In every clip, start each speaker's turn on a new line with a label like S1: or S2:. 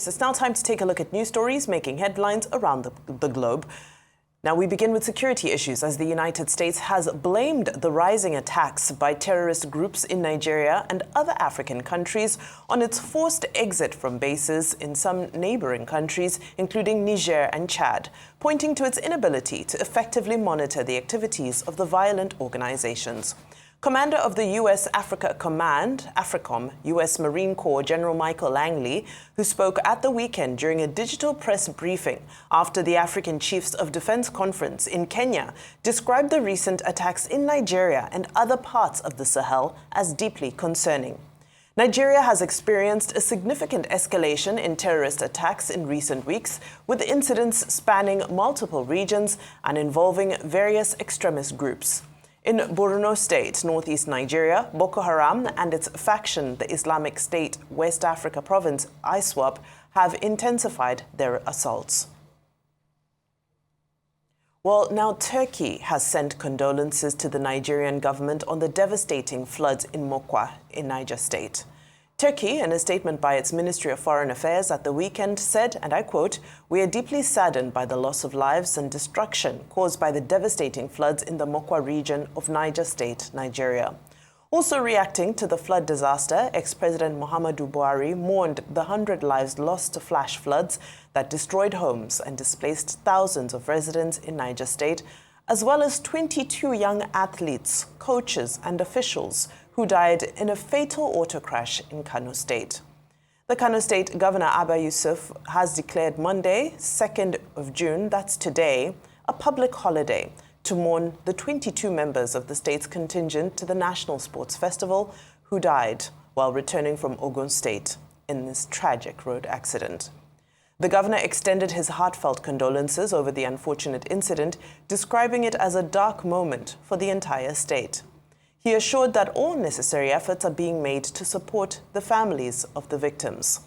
S1: news. It's now time to take a look at news stories making headlines around the globe. Now we begin with security issues as the United States has blamed the rising attacks by terrorist groups in Nigeria and other African countries on its forced exit from bases in some neighboring countries, including Niger and Chad, pointing to its inability to effectively monitor the activities of the violent organizations. Commander of the U.S. Africa Command, AFRICOM, U.S. Marine Corps General Michael Langley, who spoke at the weekend during a digital press briefing after the African Chiefs of Defense Conference in Kenya, described the recent attacks in Nigeria and other parts of the Sahel as deeply concerning. Nigeria has experienced a significant escalation in terrorist attacks in recent weeks, with incidents spanning multiple regions and involving various extremist groups. In Borno State, northeast Nigeria, Boko Haram and its faction, the Islamic State West Africa Province, ISWAP, have intensified their assaults. Well, now Turkey has sent condolences to the Nigerian government on the devastating floods in Mokwa in Niger State. Turkey, in a statement by its Ministry of Foreign Affairs at the weekend, said, and I quote, "We are deeply saddened by the loss of lives and destruction caused by the devastating floods in the Mokwa region of Niger State, Nigeria." Also reacting to the flood disaster, ex-President Muhammadu Buhari mourned the 100 lives lost to flash floods that destroyed homes and displaced thousands of residents in Niger State, as well as 22 young athletes, coaches, and officials who died in a fatal auto crash in Kano State. The Kano State Governor Abba Yusuf has declared Monday, 2nd of June, that's today, a public holiday to mourn the 22 members of the state's contingent to the National Sports Festival who died while returning from Ogun State in this tragic road accident. The governor extended his heartfelt condolences over the unfortunate incident, describing it as a dark moment for the entire state. He assured that all necessary efforts are being made to support the families of the victims.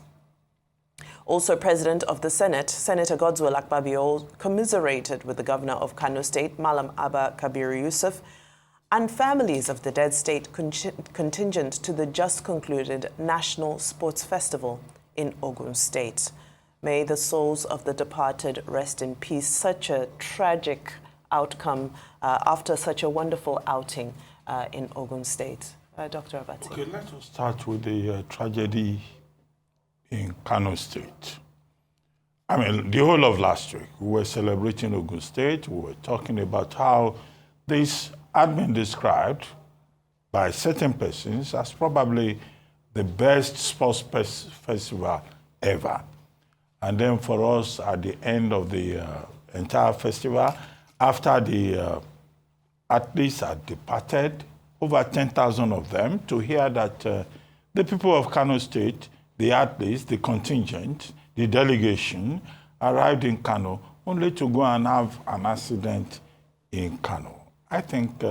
S1: Also, President of the Senate, Senator Godswill Akpabio, commiserated with the governor of Kano State, Malam Abba Kabir Yusuf, and families of the dead state contingent to the just concluded National Sports Festival in Ogun State. May the souls of the departed rest in peace. Such a tragic outcome after such a wonderful outing in Ogun State. Dr. Abati.
S2: Okay, let us start with the tragedy in Kano State. I mean, the whole of last week, we were celebrating Ogun State. We were talking about how this had been described by certain persons as probably the best sports festival ever. And then for us, at the end of the entire festival, after the athletes had departed, over 10,000 of them, to hear that the people of Kano State, the athletes, the contingent, the delegation, arrived in Kano only to go and have an accident in Kano. I think,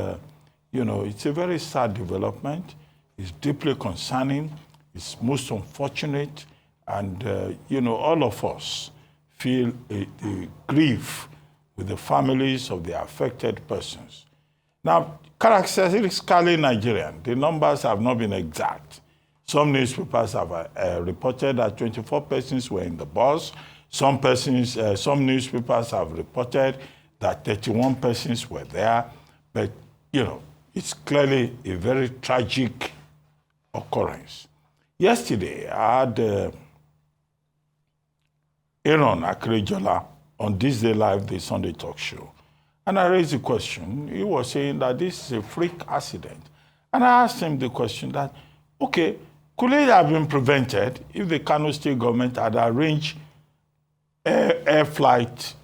S2: it's a very sad development. It's deeply concerning. It's most unfortunate. And, all of us feel a grief with the families of the affected persons. Now, characteristically Nigerian, the numbers have not been exact. Some newspapers have reported that 24 persons were in the bus. Some newspapers have reported that 31 persons were there. But, it's clearly a very tragic occurrence. Yesterday, I had Aaron Akrejola on This Day Live, the Sunday talk show. And I raised the question. He was saying that this is a freak accident. And I asked him the question that, okay, could it have been prevented if the Kano State government had arranged air flight,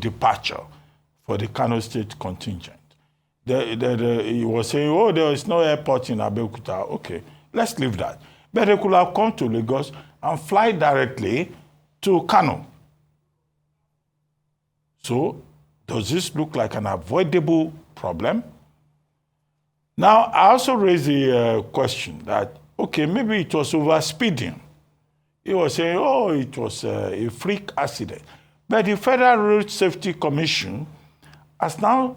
S2: departure for the Kano State contingent? He was saying, there is no airport in Abeokuta. Okay, let's leave that. But they could have come to Lagos and fly directly to Kano. So, does this look like an avoidable problem? Now, I also raised the question that, okay, maybe it was overspeeding. He was saying, it was a freak accident. But the Federal Road Safety Commission has now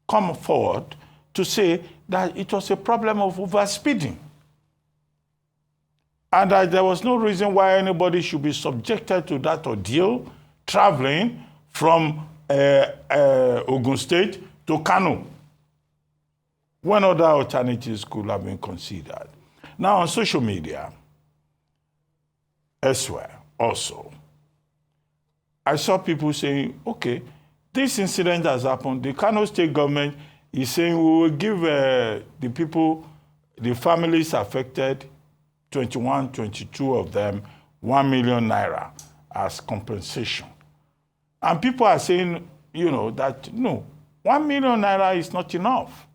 S2: come forward to say that it was a problem of overspeeding. and that there was no reason why anybody should be subjected to that ordeal, traveling from Ogun State to Kano, when other alternatives could have been considered. Now, on social media, elsewhere also, I saw people saying, okay, this incident has happened. The Kano state government is saying we will give the people, the families affected, 21, 22 of them, 1 million naira as compensation. And people are saying, you know, that no, 1 million naira is not enough.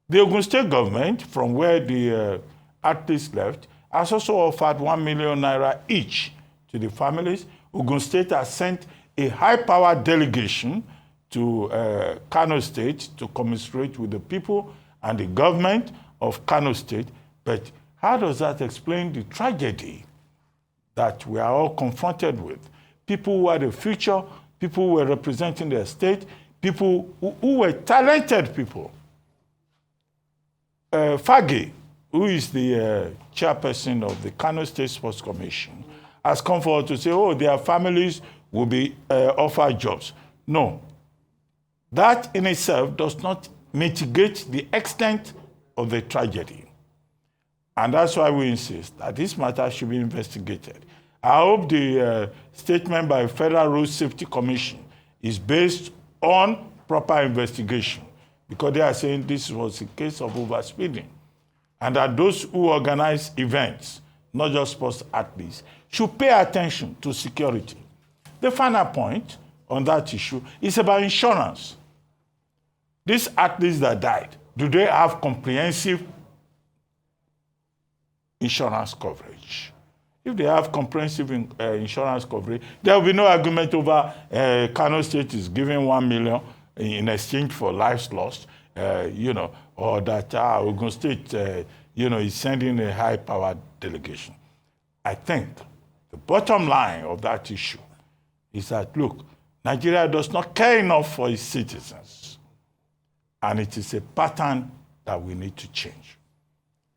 S2: The Ogun State government, from where the athletes left, has also offered 1 million naira each to the families. Ogun State has sent a high-powered delegation to Kano State to commiserate with the people and the government of Kano State. But how does that explain the tragedy that we are all confronted with? People who had a future, people who were representing their state, people who were talented people. Fage, who is the chairperson of the Kano State Sports Commission, has come forward to say, oh, their families will be offered jobs. No. That in itself does not mitigate the extent of the tragedy. And that's why we insist that this matter should be investigated. I hope the statement by Federal Road Safety Commission is based on proper investigation, because they are saying this was a case of overspeeding, and that those who organize events, not just sports athletes, should pay attention to security. The final point on that issue is about insurance. These athletes that died, do they have comprehensive insurance coverage? If they have comprehensive insurance coverage, there will be no argument over Kano State is giving 1 million in exchange for lives lost, you know, or that Ogun State, you know, is sending a high-powered delegation. I think the bottom line of that issue is that, look, Nigeria does not care enough for its citizens, and it is a pattern that we need to change.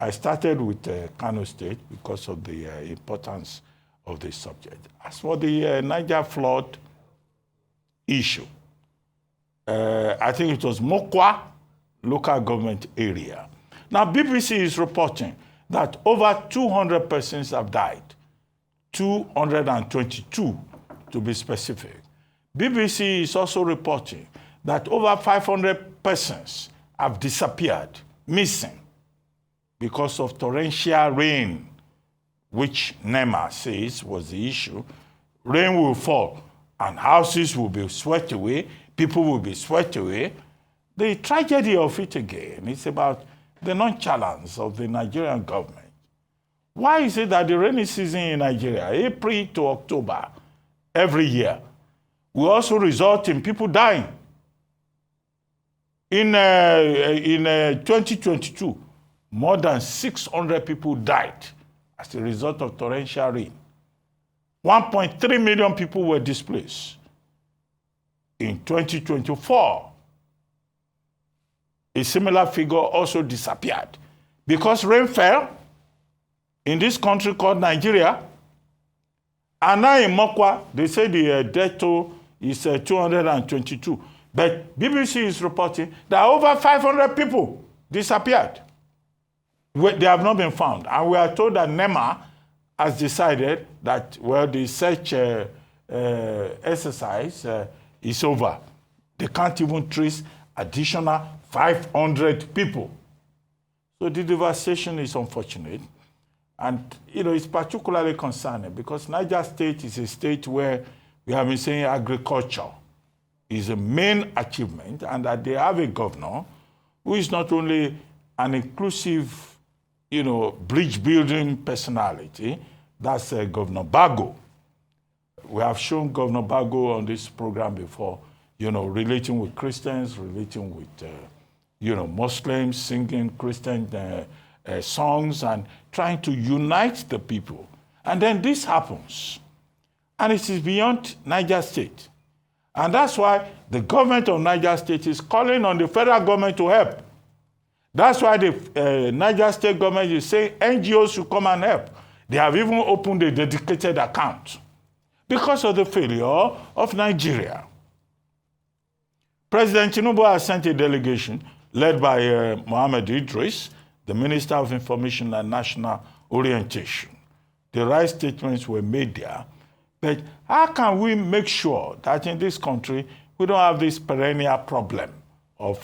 S2: I started with Kano State because of the importance of this subject. As for the Niger flood issue, I think it was Mokwa local government area. Now, BBC is reporting that over 200 persons have died, 222 to be specific. BBC is also reporting that over 500 persons have disappeared, missing, because of torrential rain, which NEMA says was the issue. Rain will fall and houses will be swept away, people will be swept away. The tragedy of it again is about the nonchalance of the Nigerian government. Why is it that the rainy season in Nigeria, April to October, every year, will also result in people dying? In 2022, more than 600 people died as a result of torrential rain. 1.3 million people were displaced. In 2024, a similar figure also disappeared because rain fell in this country called Nigeria. And now in Mokwa, they say the death toll is 222. But BBC is reporting that over 500 people disappeared. They have not been found. And we are told that NEMA has decided that, well, the search exercise is over. They can't even trace additional 500 people. So the devastation is unfortunate. And, you know, it's particularly concerning because Niger State is a state where we have been saying agriculture is a main achievement, and that they have a governor who is not only an inclusive, you know, bridge-building personality, that's Governor Bago. We have shown Governor Bago on this program before, you know, relating with Christians, relating with, you know, Muslims, singing Christian songs and trying to unite the people. And then this happens. And it is beyond Niger State. And that's why the government of Niger State is calling on the federal government to help. That's why the Niger State government is saying NGOs should come and help. They have even opened a dedicated account because of the failure of Nigeria. President Tinubu has sent a delegation led by Mohammed Idris, the Minister of Information and National Orientation. The right statements were made there. But how can we make sure that in this country we don't have this perennial problem of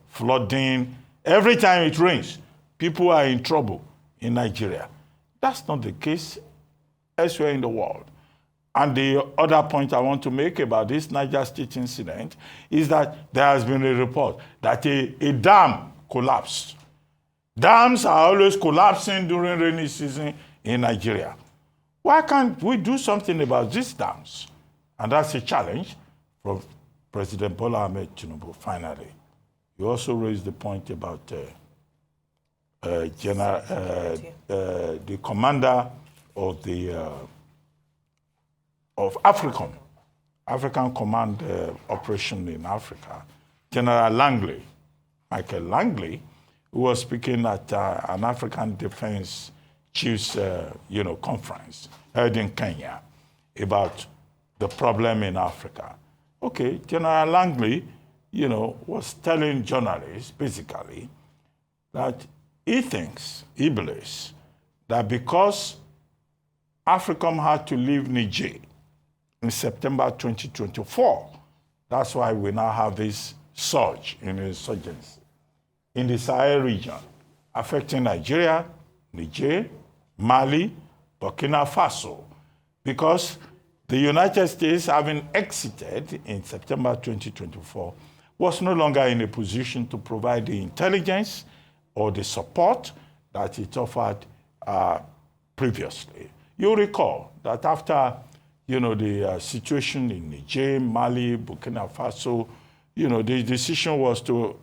S2: flooding? Every time it rains, people are in trouble in Nigeria. That's not the case elsewhere in the world. And the other point I want to make about this Niger State incident is that there has been a report that a dam collapsed. Dams are always collapsing during rainy season in Nigeria. Why can't we do something about these dams? And that's a challenge from President Bola Ahmed Tinubu, finally. You also raised the point about the commander of the African Command Operation in Africa, General Langley, Michael Langley, who was speaking at an African Defense Chiefs conference held in Kenya about the problem in Africa. Okay, General Langley, was telling journalists basically that he believes that because AFRICOM had to leave Niger in September 2024, that's why we now have this surge in insurgency in the Sahel region, affecting Nigeria, Niger, Mali, Burkina Faso, because the United States, having exited in September 2024, was no longer in a position to provide the intelligence or the support that it offered previously. You recall that after the situation in Niger, Mali, Burkina Faso, the decision was to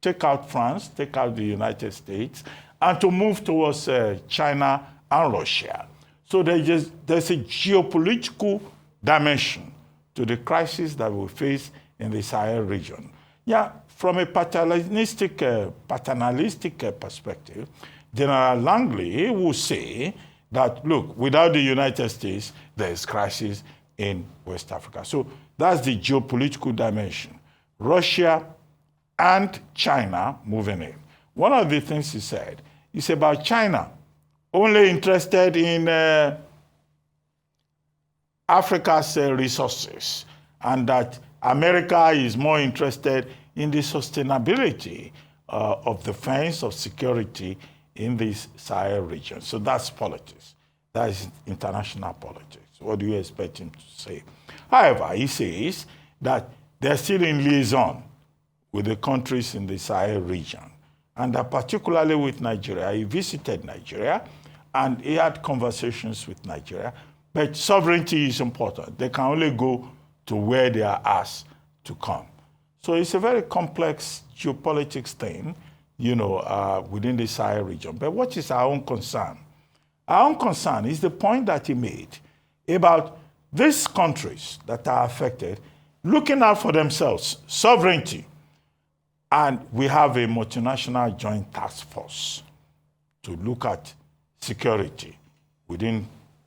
S2: take out France, take out the United States, and to move towards China and Russia. So there's a geopolitical dimension to the crisis that we face in the Sahel region. Yeah, from a paternalistic perspective, General Langley will say that, look, without the United States, there is crisis in West Africa. So that's the geopolitical dimension. Russia and China moving in. One of the things he said is about China only interested in Africa's resources, and that America is more interested in the sustainability of defense, of security in this Sahel region. So that's politics. That is international politics. What do you expect him to say? However, he says that they're still in liaison with the countries in the Sahel region, and that particularly with Nigeria. He visited Nigeria, and he had conversations with Nigeria. But sovereignty is important. They can only go to where they are asked to come. So it's a very complex geopolitics thing, within the Sahel region. But what is our own concern? Our own concern is the point that he made about these countries that are affected looking out for themselves, sovereignty. And we have a multinational joint task force to look at security within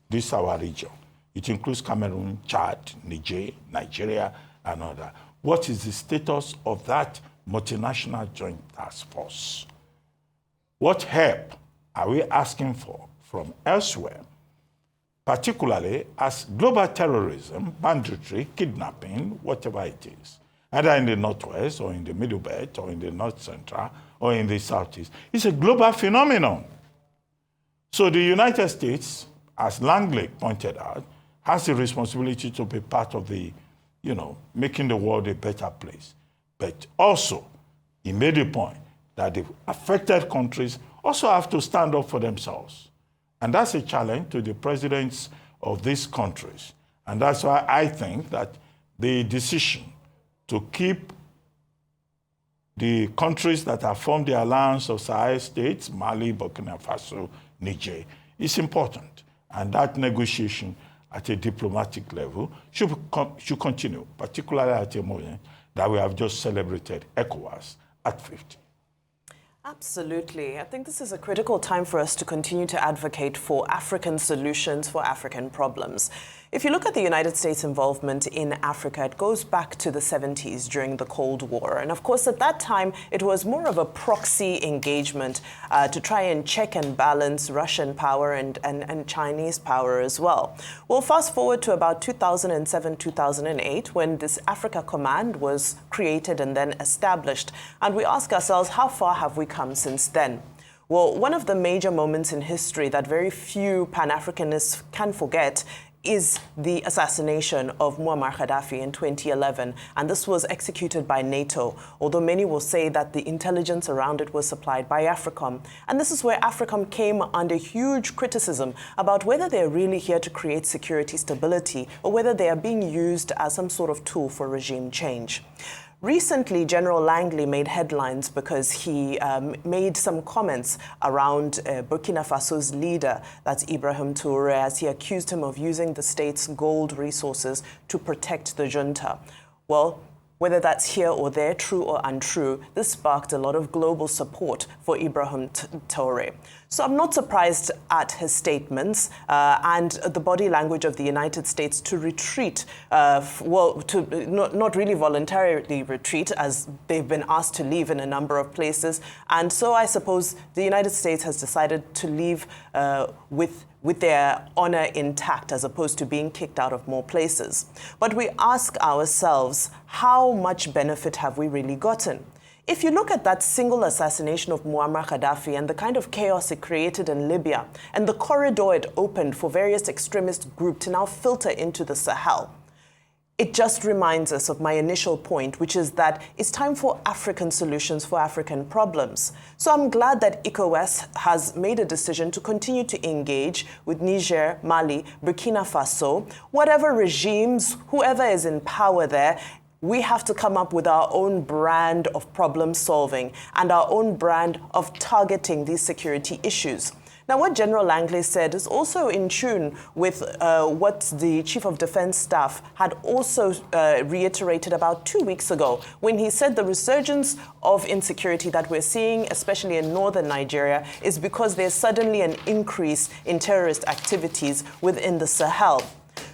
S2: this our region. It includes Cameroon, Chad, Niger, Nigeria, and others. What is the status of that multinational joint task force? What help are we asking for from elsewhere, particularly as global terrorism, banditry, kidnapping, whatever it is, either in the Northwest or in the Middle Belt or in the North Central or in the Southeast? It's a global phenomenon. So the United States, as Langley pointed out, has a responsibility to be part of the, making the world a better place. But also, he made a point that the affected countries also have to stand up for themselves. And that's a challenge to the presidents of these countries. And that's why I think that the decision to keep the countries that have formed the alliance of Sahel states, Mali, Burkina Faso, Niger, is important. And that negotiation at a diplomatic level should continue, particularly at a moment that we have just celebrated ECOWAS at 50.
S1: Absolutely. I think this is a critical time for us to continue to advocate for African solutions for African problems. If you look at the United States' involvement in Africa, it goes back to the 70s during the Cold War. And of course, at that time, it was more of a proxy engagement to try and check and balance Russian power and Chinese power as well. Well, fast forward to about 2007, 2008, when this Africa Command was created and then established. And we ask ourselves, how far have we come since then? Well, one of the major moments in history that very few Pan-Africanists can forget is the assassination of Muammar Gaddafi in 2011, and this was executed by NATO, although many will say that the intelligence around it was supplied by AFRICOM. And this is where AFRICOM came under huge criticism about whether they're really here to create security stability or whether they are being used as some sort of tool for regime change. Recently, General Langley made headlines because he made some comments around Burkina Faso's leader, that's Ibrahim Touré, as he accused him of using the state's gold resources to protect the junta. Well, whether that's here or there, true or untrue, this sparked a lot of global support for Ibrahim Touré. So I'm not surprised at his statements and the body language of the United States to retreat, not really voluntarily retreat, as they've been asked to leave in a number of places. And so I suppose the United States has decided to leave with their honor intact as opposed to being kicked out of more places. But we ask ourselves, how much benefit have we really gotten? If you look at that single assassination of Muammar Gaddafi and the kind of chaos it created in Libya and the corridor it opened for various extremist groups to now filter into the Sahel, it just reminds us of my initial point, which is that it's time for African solutions for African problems. So I'm glad that ECOWAS has made a decision to continue to engage with Niger, Mali, Burkina Faso, whatever regimes, whoever is in power there. We have to come up with our own brand of problem solving and our own brand of targeting these security issues. Now, what General Langley said is also in tune with what the Chief of Defense Staff had also reiterated about 2 weeks ago, when he said the resurgence of insecurity that we're seeing, especially in northern Nigeria, is because there's suddenly an increase in terrorist activities within the Sahel.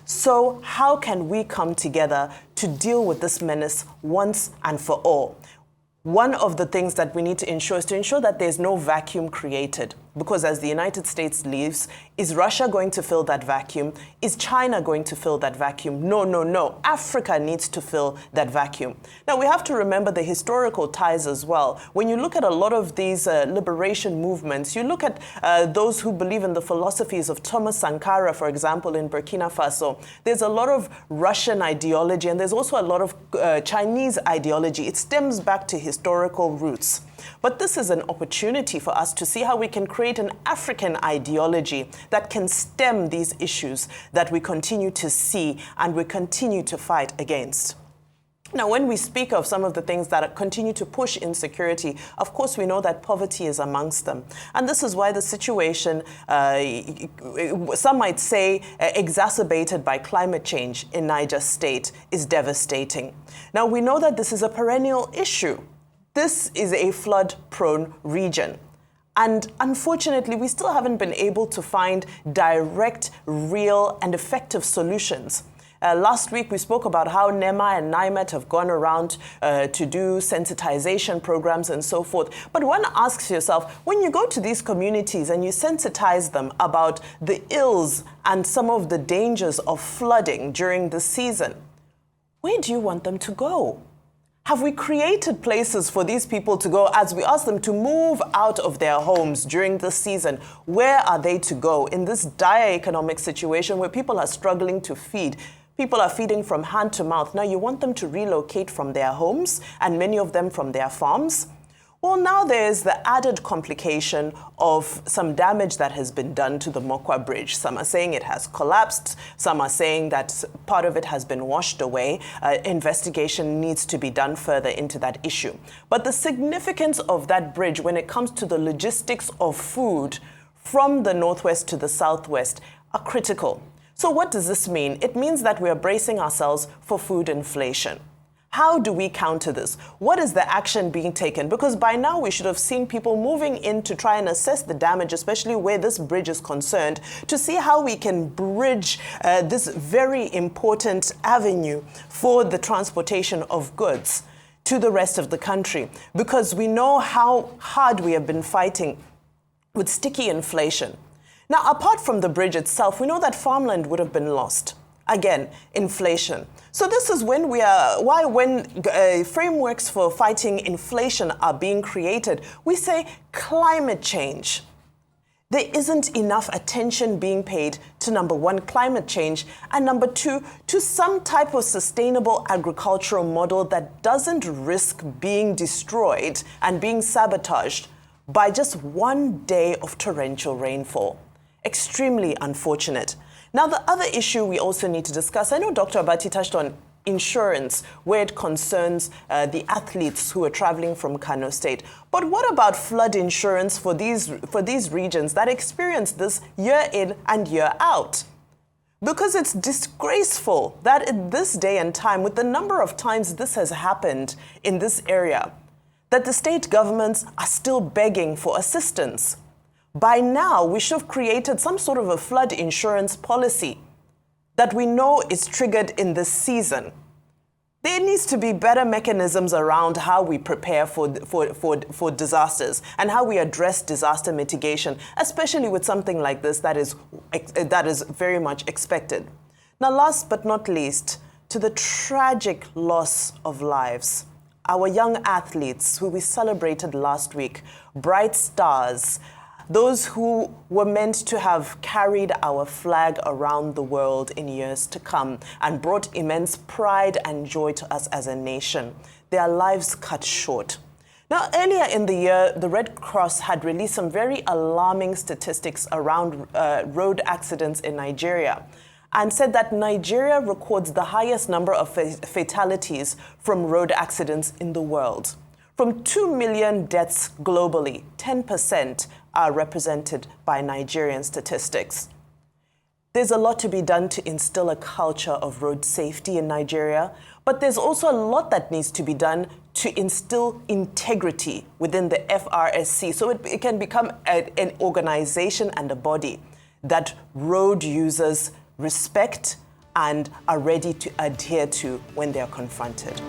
S1: So how can we come together to deal with this menace once and for all? One of the things that we need to ensure is to ensure that there's no vacuum created. Because as the United States leaves, is Russia going to fill that vacuum? Is China going to fill that vacuum? No, no, no. Africa needs to fill that vacuum. Now, we have to remember the historical ties as well. When you look at a lot of these liberation movements, you look at those who believe in the philosophies of Thomas Sankara, for example, in Burkina Faso. There's a lot of Russian ideology, and there's also a lot of Chinese ideology. It stems back to historical roots. But this is an opportunity for us to see how we can create an African ideology that can stem these issues that we continue to see and we continue to fight against. Now, when we speak of some of the things that continue to push insecurity, of course, we know that poverty is amongst them. And this is why the situation, some might say, exacerbated by climate change in Niger State is devastating. Now, we know that this is a perennial issue. This is a flood-prone region. And unfortunately, we still haven't been able to find direct, real, and effective solutions. Last week, we spoke about how NEMA and NIMET have gone around to do sensitization programs and so forth. But one asks yourself, when you go to these communities and you sensitize them about the ills and some of the dangers of flooding during the season, where do you want them to go? Have we created places for these people to go as we ask them to move out of their homes during this season? Where are they to go in this dire economic situation where people are struggling to feed? People are feeding from hand to mouth. Now you want them to relocate from their homes and many of them from their farms? Well, now there's the added complication of some damage that has been done to the Mokwa Bridge. Some are saying it has collapsed. Some are saying that part of it has been washed away. Investigation needs to be done further into that issue. But the significance of that bridge when it comes to the logistics of food from the northwest to the southwest are critical. So what does this mean? It means that we are bracing ourselves for food inflation. How do we counter this? What is the action being taken? Because by now we should have seen people moving in to try and assess the damage, especially where this bridge is concerned, to see how we can bridge this very important avenue for the transportation of goods to the rest of the country. Because we know how hard we have been fighting with sticky inflation. Now, apart from the bridge itself, we know that farmland would have been lost. Again, inflation. So this is when when frameworks for fighting inflation are being created, we say climate change. There isn't enough attention being paid to, number one, climate change, and number two, to some type of sustainable agricultural model that doesn't risk being destroyed and being sabotaged by just one day of torrential rainfall. Extremely unfortunate. Now, the other issue we also need to discuss, I know Dr. Abati touched on insurance, where it concerns the athletes who are traveling from Kano State. But what about flood insurance for these regions that experience this year in and year out? Because it's disgraceful that in this day and time, with the number of times this has happened in this area, that the state governments are still begging for assistance. By now, we should have created some sort of a flood insurance policy that we know is triggered in this season. There needs to be better mechanisms around how we prepare for disasters and how we address disaster mitigation, especially with something like this that is very much expected. Now, last but not least, to the tragic loss of lives. Our young athletes who we celebrated last week, bright stars, those who were meant to have carried our flag around the world in years to come and brought immense pride and joy to us as a nation, their lives cut short. Now, earlier in the year, the Red Cross had released some very alarming statistics around road accidents in Nigeria and said that Nigeria records the highest number of fatalities from road accidents in the world. From 2 million deaths globally, 10% are represented by Nigerian statistics. There's a lot to be done to instill a culture of road safety in Nigeria, but there's also a lot that needs to be done to instill integrity within the FRSC so it can become an organization and a body that road users respect and are ready to adhere to when they are confronted.